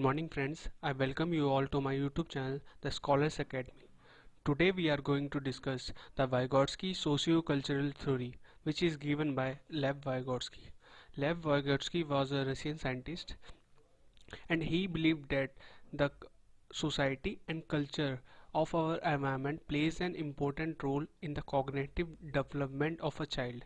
morning friends, I welcome you all to my YouTube channel The Scholars Academy. Today we are going to discuss the Vygotsky socio-cultural theory which is given by Lev Vygotsky. Lev Vygotsky was a Russian scientist and he believed that the society and culture of our environment plays an important role in the cognitive development of a child.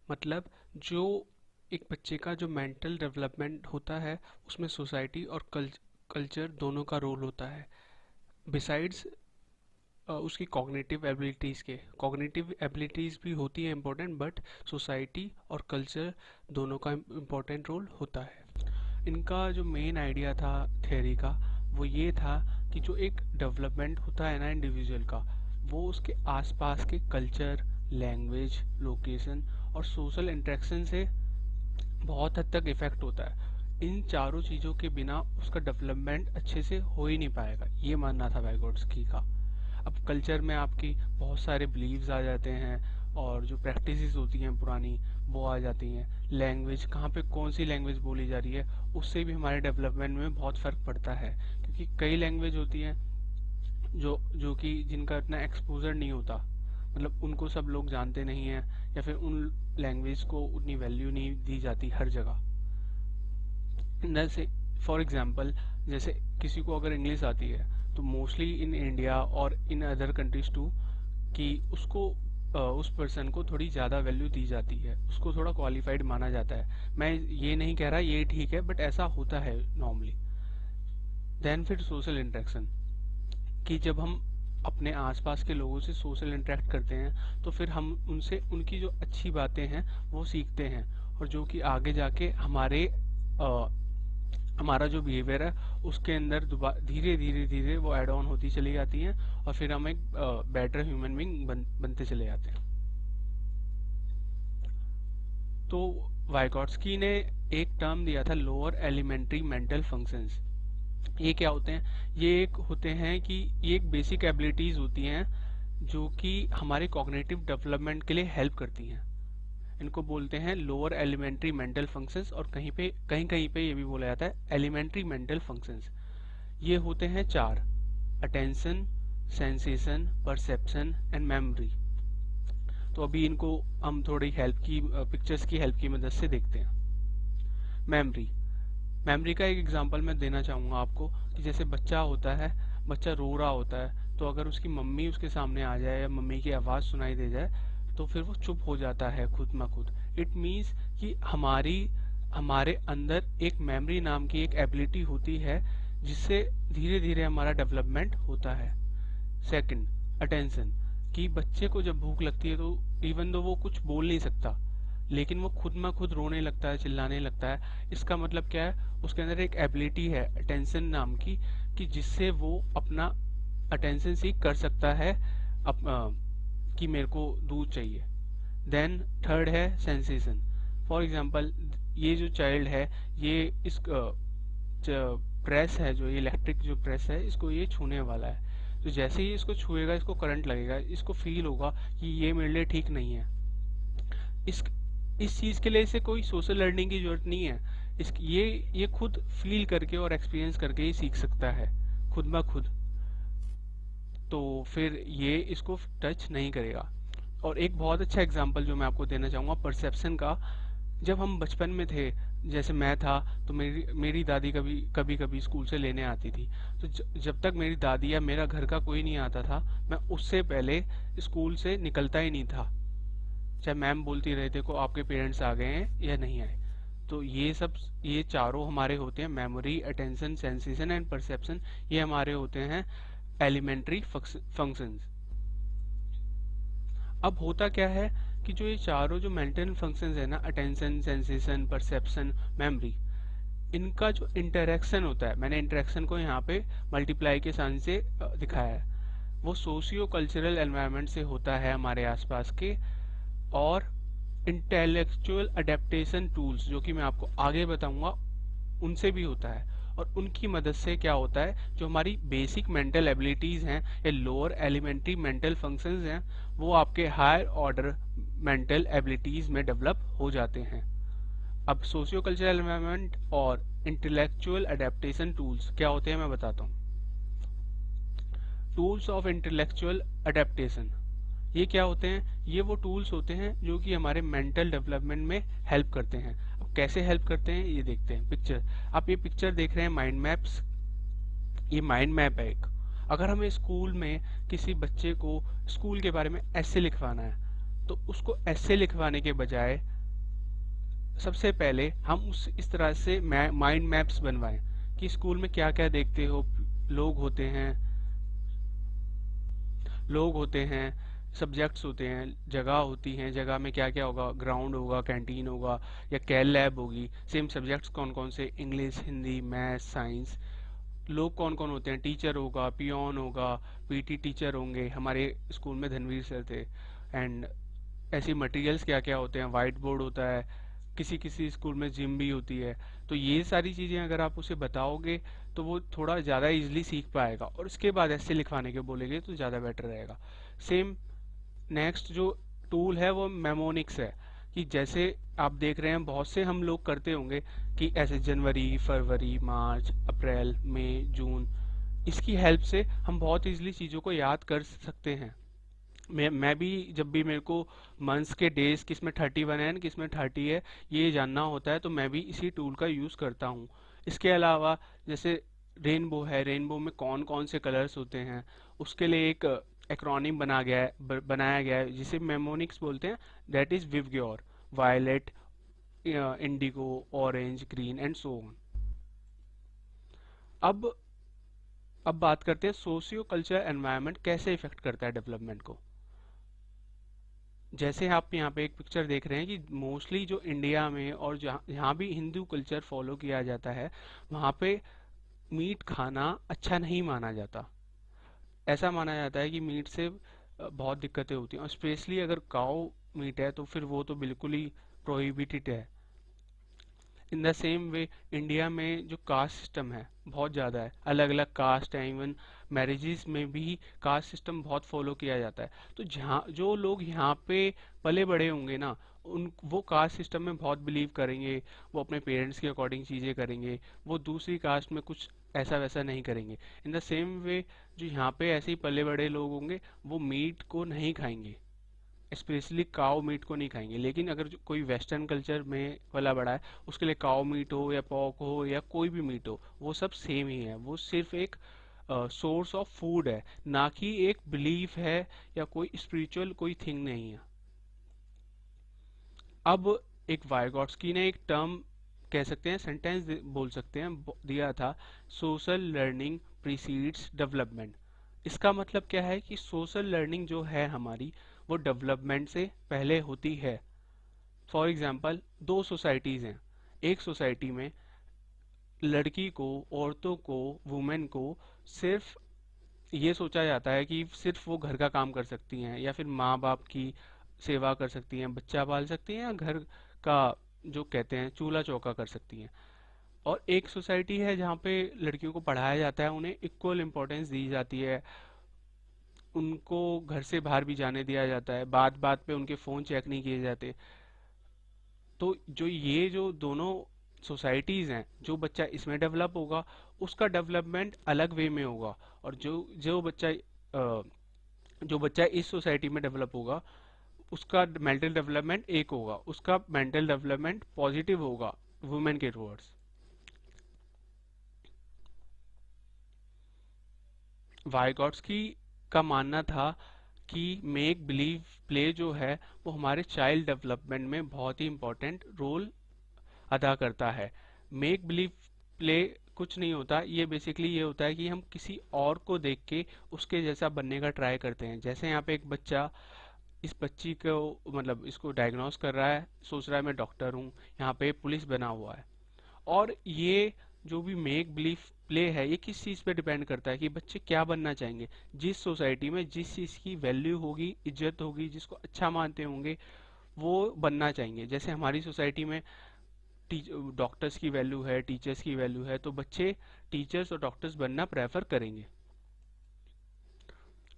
मतलब जो एक बच्चे का जो mental development होता है उसमें society और कल्चर दोनों का रोल होता है बिसाइड्स उसकी कॉग्निटिव एबिलिटीज़ भी होती है इम्पोर्टेंट बट सोसाइटी और कल्चर दोनों का इम्पोर्टेंट रोल होता है। इनका जो मेन आइडिया था थ्योरी का वो ये था कि जो एक डेवलपमेंट होता है ना इंडिविजुअल का वो उसके आसपास के कल्चर, लैंग्वेज, लोकेशन और सोशल इंटरेक्शन से बहुत हद तक इफेक्ट होता है। इन चारों चीज़ों के बिना उसका डेवलपमेंट अच्छे से हो ही नहीं पाएगा, ये मानना था वाइगोट्स्की का। अब कल्चर में आपकी बहुत सारे बिलीव्स आ जाते हैं और जो प्रैक्टिसेस होती हैं पुरानी वो आ जाती हैं। लैंग्वेज, कहाँ पे कौन सी लैंग्वेज बोली जा रही है उससे भी हमारे डेवलपमेंट में बहुत फ़र्क पड़ता है, क्योंकि कई लैंग्वेज होती हैं जो कि जिनका इतना एक्सपोजर नहीं होता, मतलब उनको सब लोग जानते नहीं हैं या फिर उन लैंग्वेज को उतनी वैल्यू नहीं दी जाती हर जगह। जैसे फॉर एग्जांपल जैसे किसी को अगर इंग्लिश आती है तो मोस्टली इन इंडिया और इन अदर कंट्रीज टू कि उसको उस पर्सन को थोड़ी ज़्यादा वैल्यू दी जाती है, उसको थोड़ा क्वालिफाइड माना जाता है। मैं ये नहीं कह रहा ये ठीक है बट ऐसा होता है नॉर्मली। देन फिर सोशल इंटरेक्शन कि जब हम अपने आसपास के लोगों से सोशल इंटरेक्ट करते हैं तो फिर हम उनसे उनकी जो अच्छी बातें हैं वो सीखते हैं और जो कि आगे जाके हमारा जो बिहेवियर है उसके अंदर धीरे धीरे धीरे वो ऐड ऑन होती चली जाती हैं और फिर हम एक बेटर ह्यूमन बीइंग बनते चले जाते हैं। तो वाइगोट्स्की ने एक टर्म दिया था लोअर एलिमेंट्री मेंटल फंक्शंस। ये क्या होते हैं? ये एक होते हैं कि ये एक बेसिक एबिलिटीज होती हैं जो कि हमारे कॉग्निटिव डेवलपमेंट के लिए हेल्प करती हैं। इनको बोलते हैं लोअर एलिमेंट्री मेंटल फंक्शंस और कहीं कहीं पे ये भी बोला जाता है एलिमेंट्री मेंटल फंक्शंस। ये होते हैं चार: attention, sensation, perception and memory. तो अभी इनको हम थोड़ी पिक्चर्स की हेल्प की मदद से देखते हैं। मेमोरी का एक एग्जांपल मैं देना चाहूँगा आपको कि जैसे बच्चा होता है, बच्चा रो रहा होता है तो अगर उसकी मम्मी उसके सामने आ जाए या मम्मी की आवाज़ सुनाई दे जाए तो फिर वो चुप हो जाता है खुद म खुद। इट मीन्स कि हमारे अंदर एक मेमोरी नाम की एक एबिलिटी होती है जिससे धीरे धीरे हमारा डेवलपमेंट होता है। सेकंड, अटेंशन कि बच्चे को जब भूख लगती है तो इवन दो वो कुछ बोल नहीं सकता लेकिन वो खुद म खुद रोने लगता है, चिल्लाने लगता है। इसका मतलब क्या है? उसके अंदर एक एबिलिटी है अटेंशन नाम की कि जिससे वो अपना अटेंशन सीख कर सकता है कि मेरे को दूध चाहिए। देन थर्ड है सेंसेशन। फॉर एग्जांपल ये जो चाइल्ड है ये इस प्रेस है, जो ये इलेक्ट्रिक जो प्रेस है इसको ये छूने वाला है, तो जैसे ही इसको छुएगा इसको करंट लगेगा, इसको फील होगा कि ये मेरे लिए ठीक नहीं है। इस चीज़ के लिए इसे कोई सोशल लर्निंग की जरूरत नहीं है। ये खुद फील करके और एक्सपीरियंस करके ही सीख सकता है खुद ब खुद। तो फिर ये इसको टच नहीं करेगा। और एक बहुत अच्छा एग्जांपल जो मैं आपको देना चाहूँगा परसेप्शन का, जब हम बचपन में थे, जैसे मैं था तो मेरी दादी कभी कभी स्कूल से लेने आती थी, तो जब तक मेरी दादी या मेरा घर का कोई नहीं आता था मैं उससे पहले स्कूल से निकलता ही नहीं था, चाहे मैम बोलती रहे थे को आपके पेरेंट्स आ गए हैं या नहीं आए। तो ये चारों हमारे होते हैं memory, attention, sensation and perception. ये हमारे होते हैं एलिमेंट्री फंक्शंस। अब होता क्या है कि जो ये चारों जो मेंटल फंक्शंस है ना, अटेंशन, सेंसेशन, परसेप्शन, मेमोरी, इनका जो इंटरेक्शन होता है, मैंने इंटरेक्शन को यहाँ पे मल्टीप्लाई के साइन से दिखाया है, वो सोशियो कल्चरल एनवायरनमेंट से होता है हमारे आसपास के, और इंटेलेक्चुअल अडेप्टेशन टूल्स जो कि मैं आपको आगे बताऊंगा उनसे भी होता है। और उनकी मदद से क्या होता है, जो हमारी बेसिक मेंटल एबिलिटीज़ हैं या लोअर एलिमेंट्री मेंटल फंक्शंस हैं वो आपके हायर ऑर्डर मेंटल एबिलिटीज़ में डेवलप हो जाते हैं। अब सोशियो कल्चरल एनवायरनमेंट और इंटेलेक्चुअल अडेप्टेशन टूल्स क्या होते हैं मैं बताता हूँ। टूल्स ऑफ इंटेलेक्चुअल अडेप्टेशन ये क्या होते हैं? ये वो टूल्स होते हैं जो कि हमारे मेंटल डेवलपमेंट में हेल्प करते हैं। अब कैसे हेल्प करते हैं ये देखते हैं। पिक्चर, आप ये पिक्चर देख रहे हैं माइंड मैप्स, ये माइंड मैप है एक। अगर हमें स्कूल में किसी बच्चे को स्कूल के बारे में ऐसे लिखवाना है तो उसको ऐसे लिखवाने के बजाय सबसे पहले हम उस इस तरह से माइंड मैप्स बनवाएं कि स्कूल में क्या क्या देखते हो। लोग होते हैं लोग होते हैं सब्जेक्ट्स होते हैं, जगह होती हैं, जगह में क्या क्या होगा, ग्राउंड होगा, कैंटीन होगा या कैल लैब होगी। सेम सब्जेक्ट्स कौन कौन से, इंग्लिश, हिंदी, मैथ्स, साइंस। लोग कौन कौन होते हैं, टीचर होगा, पियोन होगा, पीटी टीचर होंगे, हमारे स्कूल में धनवीर सर थे। एंड ऐसी मटेरियल्स क्या क्या होते हैं, वाइट बोर्ड होता है, किसी किसी स्कूल में जिम भी होती है। तो ये सारी चीज़ें अगर आप उसे बताओगे तो वो थोड़ा ज़्यादा इजीली सीख पाएगा, और उसके बाद ऐसे लिखवाने के बोलेंगे तो ज़्यादा बेटर रहेगा। सेम नेक्स्ट जो टूल है वो मेमोनिक्स है, कि जैसे आप देख रहे हैं बहुत से हम लोग करते होंगे कि ऐसे जनवरी, फरवरी, मार्च, अप्रैल, मई, जून, इसकी हेल्प से हम बहुत इजीली चीज़ों को याद कर सकते हैं। मैं भी जब भी मेरे को मंथ्स के डेज किस में 31 है किस में 30 है ये जानना होता है तो मैं भी इसी टूल का यूज़ करता हूँ। इसके अलावा जैसे रेनबो है, रेनबो में कौन कौन से कलर्स होते हैं उसके लिए एक एक्रोनिम बनाया गया है जिसे मेमोनिक्स बोलते हैं, दैट इज विवग्योर, violet, indigo, orange, green and so on. अब अब बात करते हैं सोशियो कल्चर एनवायरनमेंट कैसे इफेक्ट करता है डेवलपमेंट को। जैसे आप यहाँ पे एक पिक्चर देख रहे हैं कि मोस्टली जो इंडिया में और जहाँ यहाँ भी हिंदू कल्चर फॉलो किया जाता है वहाँ पे मीट खाना अच्छा नहीं माना जाता। ऐसा माना जाता है कि मीट से बहुत दिक्कतें होती हैं, और स्पेशली अगर काऊ मीट है तो फिर वो तो बिल्कुल ही प्रोहिबिटेड है। In the same way India में जो कास्ट सिस्टम है बहुत ज़्यादा है, अलग अलग कास्ट है, इवन मैरिजेस में भी कास्ट सिस्टम बहुत फॉलो किया जाता है। तो जहाँ जो लोग यहाँ पे पले बड़े होंगे ना, उन वो कास्ट सिस्टम में बहुत बिलीव करेंगे, वो अपने पेरेंट्स के अकॉर्डिंग चीज़ें करेंगे, वो दूसरी कास्ट में कुछ ऐसा वैसा नहीं करेंगे। इन द सेम वे जो यहाँ पे ऐसे ही पले बड़े लोग होंगे वो मीट को नहीं खाएंगे, स्पेशली काऊ मीट को नहीं खाएंगे। लेकिन अगर जो कोई वेस्टर्न कल्चर में पला बड़ा है उसके लिए काऊ मीट हो या पॉक हो या कोई भी मीट हो वो सब सेम ही है, वो सिर्फ एक सोर्स ऑफ फूड है, ना कि एक बिलीफ है या कोई स्पिरिचुअल कोई थिंग नहीं है। अब एक वाइगॉट्स्की ने एक टर्म कह सकते हैं, सेंटेंस बोल सकते हैं, दिया था, सोशल लर्निंग प्रीसीड्स डेवलपमेंट। इसका मतलब क्या है कि सोशल लर्निंग जो है हमारी वो डेवलपमेंट से पहले होती है। फॉर एग्जांपल दो सोसाइटीज़ हैं, एक सोसाइटी में लड़की को, औरतों को, वुमेन को सिर्फ ये सोचा जाता है कि सिर्फ वो घर का काम कर सकती हैं या फिर माँ बाप की सेवा कर सकती हैं, बच्चा पाल सकती हैं, या घर का जो कहते हैं चूल्हा चौका कर सकती हैं। और एक सोसाइटी है जहाँ पे लड़कियों को पढ़ाया जाता है, उन्हें इक्वल इम्पोर्टेंस दी जाती है, उनको घर से बाहर भी जाने दिया जाता है, बात बात पे उनके फ़ोन चेक नहीं किए जाते। तो जो ये जो दोनों सोसाइटीज़ हैं, जो बच्चा इसमें डेवलप होगा उसका डेवलपमेंट अलग वे में होगा, और जो जो बच्चा जो बच्चा इस सोसाइटी में डेवलप होगा उसका मेंटल डेवलपमेंट एक होगा, उसका मेंटल डेवलपमेंट पॉजिटिव होगा वुमेन के टुवर्ड्स। वाइगॉट्स्की का मानना था कि मेक बिलीव प्ले जो है वो हमारे चाइल्ड डेवलपमेंट में बहुत ही इंपॉर्टेंट रोल अदा करता है। मेक बिलीव प्ले कुछ नहीं होता, ये बेसिकली ये होता है कि हम किसी और को देख के उसके जैसा बनने का ट्राई करते हैं। जैसे यहाँ पे एक बच्चा इस बच्ची को मतलब इसको डायग्नोस कर रहा है, सोच रहा है मैं डॉक्टर हूँ, यहाँ पे पुलिस बना हुआ है। और ये जो भी मेक बिलीव प्ले है ये किस चीज़ पे डिपेंड करता है कि बच्चे क्या बनना चाहेंगे। जिस सोसाइटी में जिस चीज़ की वैल्यू होगी, इज्जत होगी, जिसको अच्छा मानते होंगे वो बनना चाहेंगे। जैसे हमारी सोसाइटी में डॉक्टर्स की वैल्यू है, टीचर्स की वैल्यू है, तो बच्चे टीचर्स और डॉक्टर्स बनना प्रेफर करेंगे।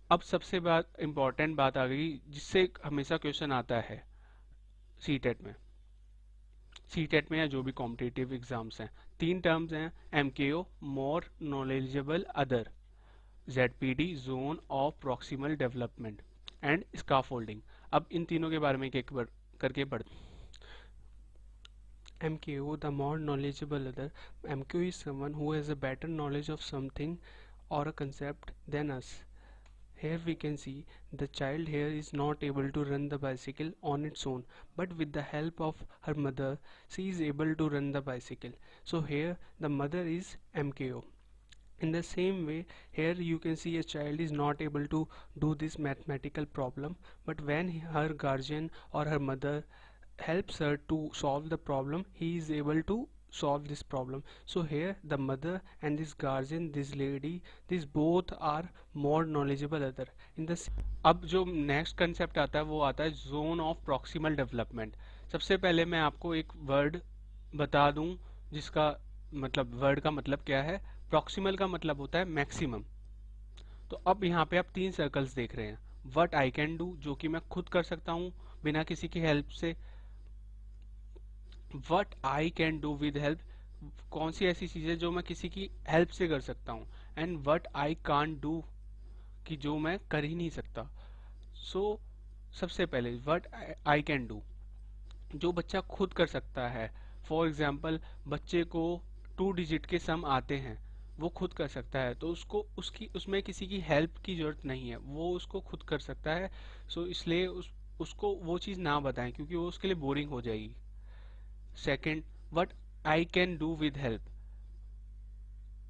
अब सबसे बात इम्पॉर्टेंट बात आ गई जिससे हमेशा क्वेश्चन आता है सीटेट में, सीटेट में या जो भी कॉम्पिटिटिव एग्जाम्स हैं। तीन टर्म्स हैं, MKO more knowledgeable other, ZPD zone of proximal development and scaffolding. अब इन तीनों के बारे में एक एक करके पढ़ते। MKO, the more knowledgeable other. MKO is someone who has a better knowledge of something or a concept than us. Here we can see the child here is not able to run the bicycle on its own, but with the help of her mother, she is able to run the bicycle. So here the mother is MKO. In the same way, here you can see a child is not able to do this mathematical problem, but when her guardian or her mother helps her to solve the problem, he is able to solve this problem. So here the mother and this guardian, this lady, these both are more knowledgeable other in the अब जो next concept आता है वो आता है zone of proximal development. सबसे पहले मैं आपको एक वर्ड बता दूं जिसका मतलब वर्ड का मतलब क्या है। प्रॉक्सिमल का मतलब होता है मैक्सिमम। तो अब यहाँ पे आप तीन सर्कल्स देख रहे हैं। व्हाट आई कैन डू, जो कि मैं खुद कर सकता हूँ बिना किसी की हेल्प से। What I can do with help, कौन सी ऐसी चीज़ है जो मैं किसी की हेल्प से कर सकता हूँ। And what I can't do, कि जो मैं कर ही नहीं सकता। सो सबसे पहले व्हाट आई कैन डू, जो बच्चा खुद कर सकता है। फॉर एग्जाम्पल बच्चे को 2 डिजिट के सम आते हैं, वो खुद कर सकता है, तो उसको उसकी उसमें किसी की हेल्प की जरूरत नहीं है, वो उसको खुद कर सकता है। सो इसलिए उसको वो चीज़ ना बताएं क्योंकि वो उसके लिए बोरिंग हो जाएगी। Second, what I can do with help,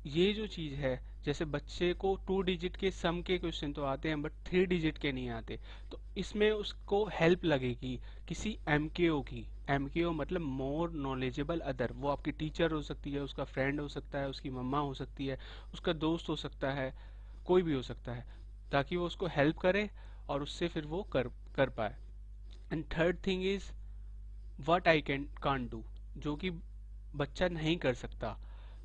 ये जो चीज़ है, जैसे बच्चे को 2 डिजिट के सम के क्वेश्चन तो आते हैं बट 3 डिजिट के नहीं आते, तो इसमें उसको हेल्प लगेगी किसी एमकेओ की। एमकेओ मतलब मोर नॉलेजेबल अदर, वो आपकी टीचर हो सकती है, उसका फ्रेंड हो सकता है, उसकी मम्मा हो सकती है, उसका दोस्त हो सकता है, कोई भी हो सकता है, ताकि वो उसको हेल्प करे और उससे फिर वो कर पाए। And third thing is what I can can't do, जो कि बच्चा नहीं कर सकता,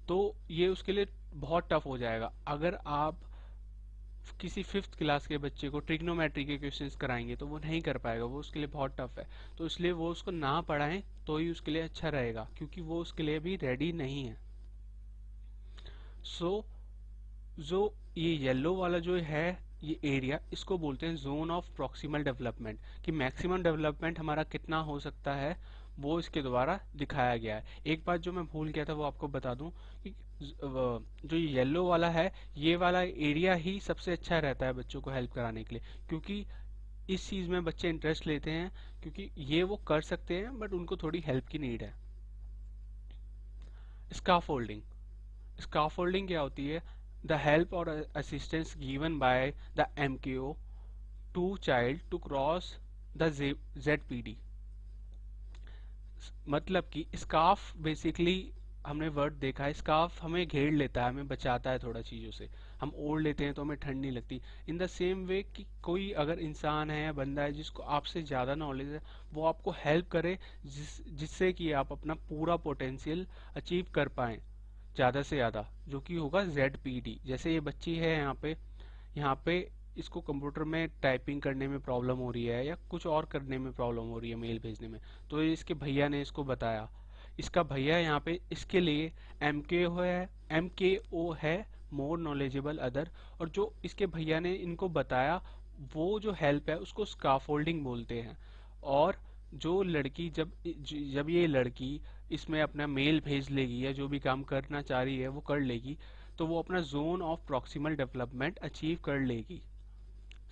तो ये उसके लिए बहुत टफ हो जाएगा। अगर आप किसी 5th क्लास के बच्चे को ट्रिग्नोमेट्री के क्वेश्चंस कराएंगे तो वो नहीं कर पाएगा, वो उसके लिए बहुत टफ है। तो इसलिए वो उसको ना पढ़ाएं तो ही उसके लिए अच्छा रहेगा, क्योंकि वो उसके लिए भी रेडी नहीं है। सो जो ये येलो वाला जो है ये एरिया, इसको बोलते हैं जोन ऑफ प्रॉक्सिमल डेवलपमेंट, कि मैक्सिमम डेवलपमेंट हमारा कितना हो सकता है वो इसके द्वारा दिखाया गया है। एक बात जो मैं भूल गया था वो आपको बता दूं कि जो येलो वाला है, ये वाला एरिया ही सबसे अच्छा रहता है बच्चों को हेल्प कराने के लिए, क्योंकि इस चीज़ में बच्चे इंटरेस्ट लेते हैं, क्योंकि ये वो कर सकते हैं बट उनको थोड़ी हेल्प की नीड है। स्काफोल्डिंग, स्काफोल्डिंग क्या होती है? द हेल्प और assistance given by the MKO to child to cross the ZPD. मतलब कि स्काफ बेसिकली हमने वर्ड देखा है, स्काफ हमें घेर लेता है, हमें बचाता है थोड़ा चीज़ों से, हम ओढ़ लेते हैं तो हमें ठंड नहीं लगती। इन द सेम वे कि कोई अगर इंसान है या बंदा है जिसको आपसे ज़्यादा नॉलेज है, वो आपको हेल्प करे जिससे कि आप अपना पूरा पोटेंशियल अचीव कर पाएँ ज़्यादा से ज़्यादा, जो कि होगा जेडपीडी। जैसे ये बच्ची है यहाँ पे इसको कंप्यूटर में टाइपिंग करने में प्रॉब्लम हो रही है या कुछ और करने में प्रॉब्लम हो रही है, मेल भेजने में, तो ये इसके भैया ने इसको बताया। इसका भैया यहाँ पे इसके लिए एम के ओ है मोर नॉलेजेबल अदर, और जो इसके भैया ने इनको बताया वो जो हेल्प है उसको स्काफोल्डिंग बोलते हैं। और जो लड़की जब ये लड़की इसमें अपना मेल भेज लेगी या जो भी काम करना चाह रही है वो कर लेगी, तो वो अपना zone of proximal development achieve कर लेगी।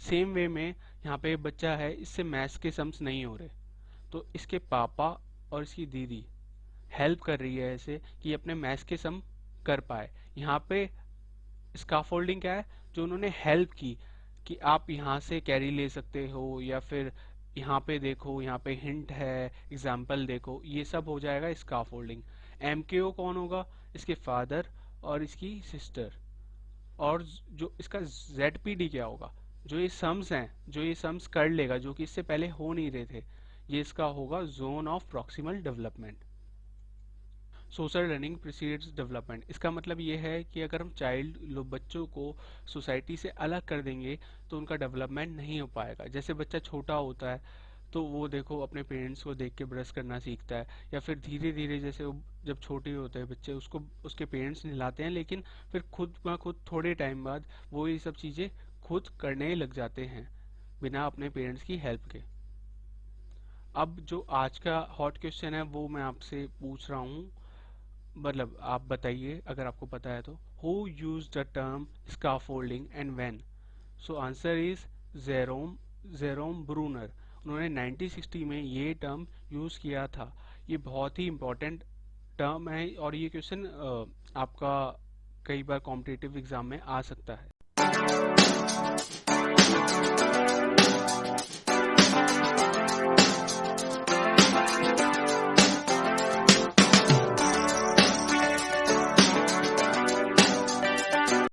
सेम वे में यहाँ पे बच्चा है, इससे मैथ्स के सम्स नहीं हो रहे, तो इसके पापा और इसकी दीदी हेल्प कर रही है ऐसे कि अपने मैथ्स के सम कर पाए। यहाँ पे स्काफोल्डिंग क्या है? जो उन्होंने हेल्प की कि आप यहाँ से कैरी ले सकते हो, या फिर यहाँ पे देखो, यहाँ पे हिंट है, एग्जाम्पल देखो, ये सब हो जाएगा स्काफोल्डिंग। एमकेओ कौन होगा? इसके फादर और इसकी सिस्टर। और जो इसका जेडपीडी क्या होगा? जो ये सम्स हैं, जो ये सम्स कर लेगा, जो कि इससे पहले हो नहीं रहे थे, ये इसका होगा zone of proximal development. Social learning precedes development, इसका मतलब ये है कि अगर हम बच्चों को सोसाइटी से अलग कर देंगे तो उनका डेवलपमेंट नहीं हो पाएगा। जैसे बच्चा छोटा होता है तो वो देखो अपने पेरेंट्स को देख के ब्रश करना सीखता है, या फिर धीरे धीरे जैसे वो जब छोटे होते हैं बच्चे, उसको उसके पेरेंट्स नहलाते हैं, लेकिन फिर खुद ब खुद थोड़े टाइम बाद वो ये सब चीज़ें खुद करने लग जाते हैं बिना अपने पेरेंट्स की हेल्प के। अब जो आज का हॉट क्वेश्चन है वो मैं आपसे पूछ रहा हूँ, मतलब आप बताइए अगर आपको पता है तो, who use the term scaffolding and when? So answer is Jerome Jerome Bruner. उन्होंने 1960 में ये टर्म यूज किया था। ये बहुत ही इंपॉर्टेंट टर्म है और ये क्वेश्चन आपका कई बार कॉम्पिटिटिव एग्जाम में आ सकता है।